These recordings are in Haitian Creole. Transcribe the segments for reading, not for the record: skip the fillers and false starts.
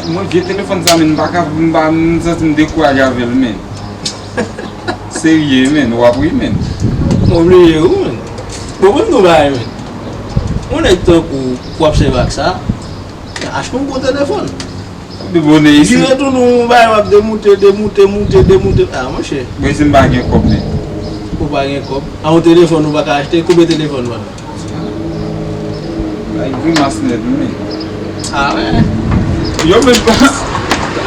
Mwen vie telefon sa men, baka mwen se me dekouaje avel men. Serye men, wapri men. Mwen liye ou men. Mwen nou baye men. Mwen ek to pou observe ak sa. Achè mwen bon telefon. De bonne isi. Dire tout nou baye wap demoute. Mwen che. Mwen se mba gen kop men. Ou pa gen kop. A mwen telefon nou baka achete, koube telefon wala. Ay, vreman snet men. Ouais. Yo men pa.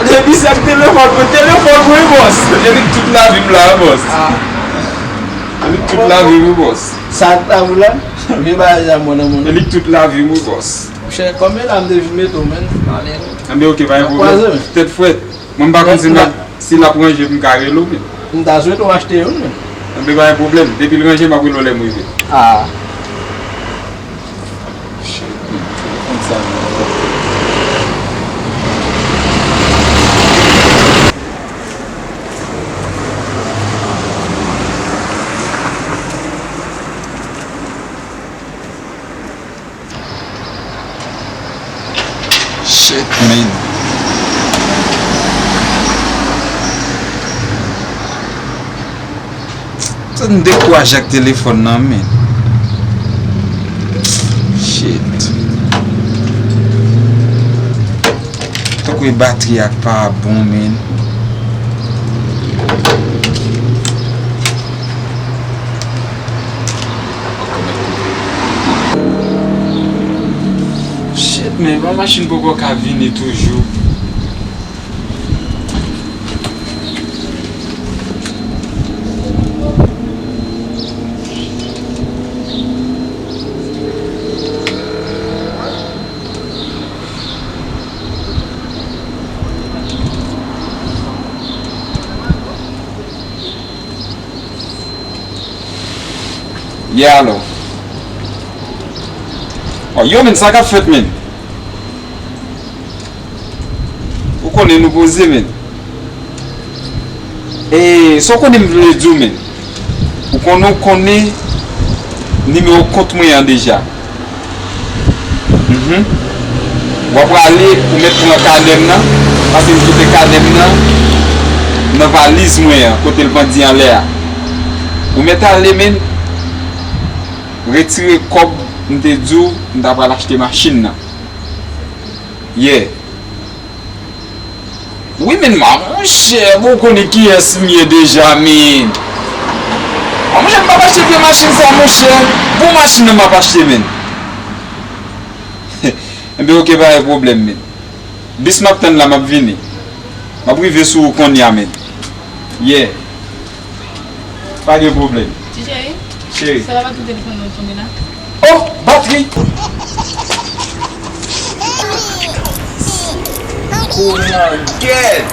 Depi sa telefon mwen boss. Elik tout la vi mla boss. Elik tout la vi mwen boss. Sa ta moulan? Mi ba jan moun. Elik tout la vi mwen boss. Che, kome la mde vime to men? Ambe ok va yon problem. Tet fwet. Mwen bakon si la pranje mwen kare lo men. Mda souet ou achete yon men? Ambe va yon problem. Depi l ranje mwen lo le mwen ve. Shit, man. Ça ne décourage avec le téléphone, non, man. Shit. Tant que la batterie n'est pas bon, man. Mais ma machine peut pas venir toujours. Yeah, alors. Oh, yo, men, ça qu'a fait, men. Qu'on nous poser men. Et ce qu'on aime le dire men. Ou qu'on nous connaît numéro compte moyen déjà. On va aller pour mettre dans cadem là parce que tout cadem là dans valise moyen côté le bandit en l'air. Ou mettre aller men retirer cob m'te dit on va acheter machine là. Yeah. Oui, mais mon cher, vous connaissez qui est mieux déjà, mais. Moi, je ne vais pas acheter des machines, ça, mon cher. Vos machines ne m'ont pas acheté, men. Eh bien, ok, pas de problème, men. Bismarck, t'en la m'a venu. Ma privé sur qu'on y a, men. Yeah. Pas de problème. Chérie. Ça va pas tout téléphone dans ton là? Oh, batterie. Cool, get.